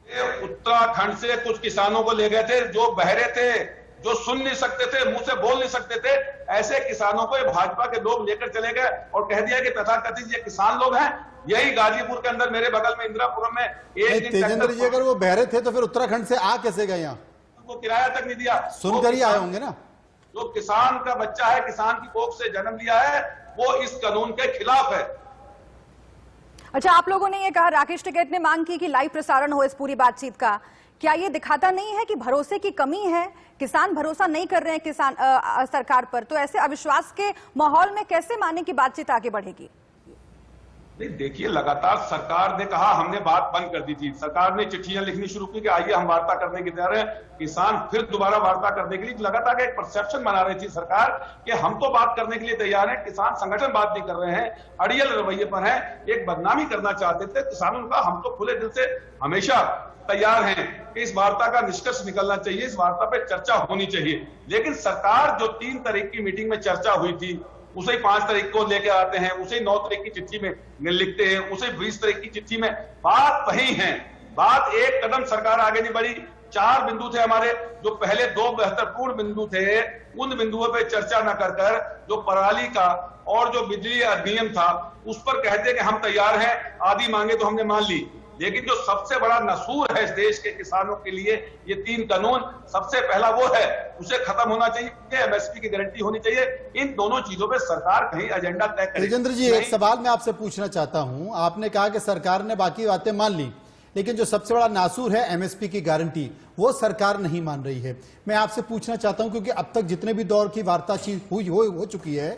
H: उत्तराखंड से कुछ किसानों को ले गए थे जो बहरे थे, जो सुन नहीं सकते थे, मुंह से बोल नहीं सकते थे, ऐसे किसानों को भाजपा के लोग लेकर चले गए और कह दिया कि तथाकथित ये किसान लोग हैं। यही गाजीपुर के अंदर मेरे बगल में इंदिरापुरम में एक दिन
A: तेजेंद्र जी, अगर वो बहरे थे तो फिर उत्तराखंड से आ कैसे गए यहाँ?
H: वो किराया तक नहीं दिया,
A: सुनकर ही आए होंगे ना।
H: जो किसान का बच्चा है, किसान की कोख से जन्म लिया है, वो इस कानून के खिलाफ है।
B: अच्छा, आप लोगों ने ये कहा, राकेश टिकैत ने मांग की कि लाइव प्रसारण हो इस पूरी बातचीत का, क्या ये दिखाता नहीं है कि भरोसे की कमी है? किसान भरोसा नहीं कर रहे हैं सरकार पर, तो ऐसे अविश्वास के माहौल में कैसे माने कि बातचीत आगे बढ़ेगी?
H: नहीं, देखिए, लगातार सरकार ने कहा, हमने बात बंद कर दी थी, सरकार ने चिट्ठियां लिखनी शुरू की कि आइए हम वार्ता करने की तैयार है। किसान फिर दोबारा वार्ता करने के लिए लगातार एक परसेप्शन बना रही थी सरकार कि हम तो बात करने के लिए तैयार हैं, किसान संगठन बात नहीं कर रहे हैं, अड़ियल रवैये पर हैं, एक बदनामी करना चाहते थे। किसानों का हम तो खुले दिल से हमेशा तैयार हैं कि इस वार्ता का निष्कर्ष निकलना चाहिए, इस वार्ता पे चर्चा होनी चाहिए। लेकिन सरकार जो 3 तारीख की मीटिंग में चर्चा हुई थी, उसे 5 तारीख को लेके आते हैं, उसे 9 तारीख की चिट्ठी में लिखते हैं, उसे 20 तारीख की चिट्ठी में, बात वही है। बात एक कदम सरकार आगे नहीं बढ़ी। 4 बिंदु थे हमारे, जो पहले 2 महत्वपूर्ण बिंदु थे, उन बिंदुओं पे चर्चा न कर जो पराली का और जो बिजली अधिनियम था उस पर कहते कि हम तैयार हैं, आधी मांगे तो हमने मान ली। लेकिन जो सबसे बड़ा नसूर है इस देश के किसानों के लिए, ये 3 कानून, सबसे पहला वो है, उसे खत्म होना चाहिए, एमएसपी की गारंटी होनी चाहिए। इन दोनों चीजों पे सरकार कहीं एजेंडा तय करे।
A: तेजेंद्र जी, एक सवाल मैं आपसे पूछना चाहता हूं। आपने कहा कि सरकार ने बाकी बातें मान ली, लेकिन जो सबसे बड़ा नासूर है एमएसपी की गारंटी, वो सरकार नहीं मान रही है। मैं आपसे पूछना चाहता हूं, क्योंकि अब तक जितने भी दौर की वार्ताचीत हुई हो चुकी है,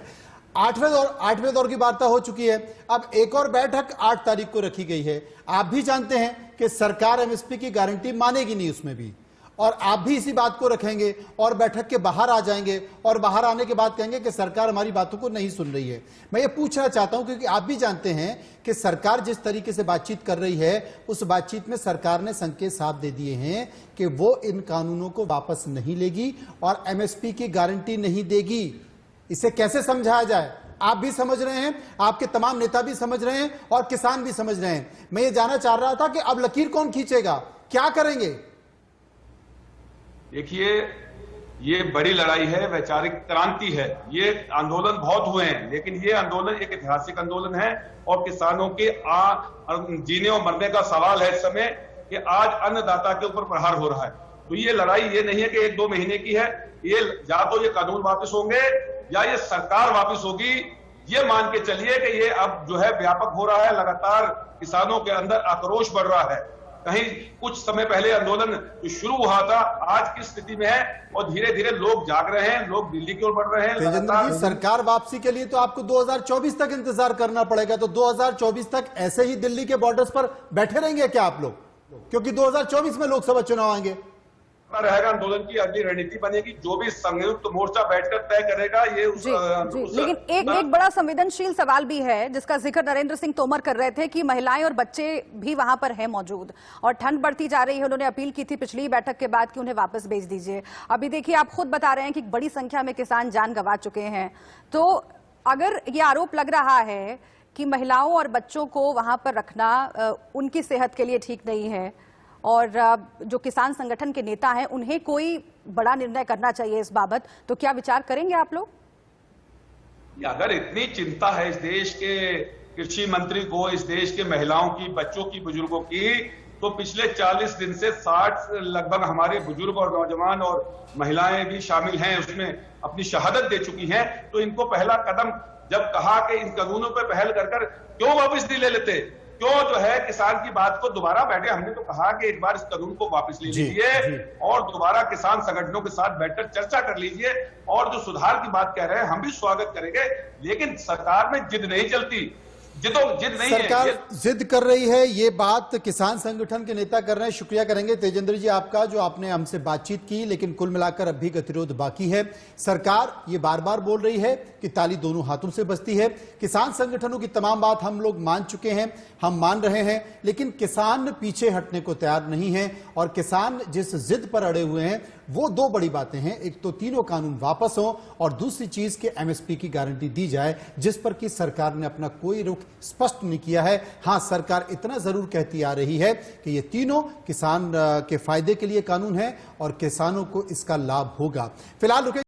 A: 8वें दौर की वार्ता हो चुकी है, अब एक और बैठक 8 तारीख को रखी गई है। आप भी जानते हैं कि सरकार एमएसपी की गारंटी मानेगी नहीं उसमें भी, और आप भी इसी बात को रखेंगे और बैठक के बाहर आ जाएंगे और बाहर आने के बाद कहेंगे कि सरकार हमारी बातों को नहीं सुन रही है। मैं ये पूछना चाहता हूं, क्योंकि आप भी जानते हैं कि सरकार जिस तरीके से बातचीत कर रही है, उस बातचीत में सरकार ने संकेत साफ दे दिए हैं कि वो इन कानूनों को वापस नहीं लेगी और एमएसपी की गारंटी नहीं देगी। इसे कैसे समझाया जाए? आप भी समझ रहे हैं, आपके तमाम नेता भी समझ रहे हैं और किसान भी समझ रहे हैं। मैं ये जानना चाह रहा था कि अब लकीर कौन खींचेगा, क्या करेंगे?
H: देखिए, ये बड़ी लड़ाई है, वैचारिक क्रांति है। ये आंदोलन बहुत हुए हैं, लेकिन ये आंदोलन एक ऐतिहासिक आंदोलन है और किसानों के जीने और मरने का सवाल है इस समय कि आज अन्नदाता के ऊपर प्रहार हो रहा है। तो ये लड़ाई ये नहीं है कि 1-2 महीने की है। ये या तो ये कानून वापस होंगे या ये सरकार वापस होगी। ये मान के चलिए कि ये अब जो है व्यापक हो रहा है, लगातार किसानों के अंदर आक्रोश बढ़ रहा है। कहीं कुछ समय पहले आंदोलन जो शुरू हुआ था, आज किस स्थिति में है, और धीरे धीरे लोग जाग रहे हैं, लोग दिल्ली की ओर बढ़ रहे हैं।
A: तेजेंद्र जी, सरकार वापसी के लिए तो आपको 2024 तक इंतजार करना पड़ेगा, तो 2024 तक ऐसे ही दिल्ली के बॉर्डर्स पर बैठे रहेंगे क्या आप लोग? क्योंकि 2024 में लोकसभा चुनाव आएंगे।
H: रहेगा, आंदोलन की अगली रणनीति बनेगी, जो भी संयुक्त मोर्चा बैठकर तय करेगा ये उस,
B: लेकिन एक बड़ा संवेदनशील सवाल भी है जिसका जिक्र नरेंद्र सिंह तोमर कर रहे थे कि महिलाएं और बच्चे भी वहां पर हैं मौजूद और ठंड बढ़ती जा रही है। उन्होंने अपील की थी पिछली बैठक के बाद कि उन्हें वापस भेज दीजिए। अभी देखिए, आप खुद बता रहे हैं कि बड़ी संख्या में किसान जान गंवा चुके हैं। तो अगर ये आरोप लग रहा है कि महिलाओं और बच्चों को वहां पर रखना उनकी सेहत के लिए ठीक नहीं है और जो किसान संगठन के नेता हैं उन्हें कोई बड़ा निर्णय करना चाहिए इस बाबत, तो क्या विचार करेंगे आप लोग?
H: अगर इतनी चिंता है इस देश के कृषि मंत्री को, इस देश के महिलाओं की, बच्चों की, बुजुर्गों की, तो पिछले 40 दिन से 60 लगभग हमारे बुजुर्ग और नौजवान और महिलाएं भी शामिल हैं, उसमें अपनी शहादत दे चुकी हैं। तो इनको पहला कदम जब कहा कि इन कानूनों पर पहल कर क्यों वापस नहीं ले लेते, क्यों जो है किसान की बात को दोबारा बैठे। हमने तो कहा कि एक बार इस कानून को वापस ले लीजिए और दोबारा किसान संगठनों के साथ बैठकर चर्चा कर लीजिए, और जो सुधार की बात कह रहे हैं हम भी स्वागत करेंगे। लेकिन सरकार में जिद नहीं चलती, जिद नहीं
A: सरकार
H: है।
A: जिद कर रही है, ये बात किसान संगठन के नेता कर रहे हैं। शुक्रिया करेंगे तेजेंद्र जी आपका, जो आपने हमसे बातचीत की, लेकिन कुल मिलाकर अब भी गतिरोध बाकी है। सरकार ये बार बार बोल रही है कि ताली दोनों हाथों से बजती है। किसान संगठनों की तमाम बात हम लोग मान चुके हैं, हम मान रहे हैं, लेकिन किसान पीछे हटने को तैयार नहीं है। और किसान जिस जिद पर अड़े हुए हैं वो दो बड़ी बातें हैं, एक तो तीनों कानून वापस हो और दूसरी चीज के एमएसपी की गारंटी दी जाए, जिस पर कि सरकार ने अपना कोई रुख स्पष्ट नहीं किया है। हां, सरकार इतना जरूर कहती आ रही है कि ये तीनों किसान के फायदे के लिए कानून है और किसानों को इसका लाभ होगा। फिलहाल रुके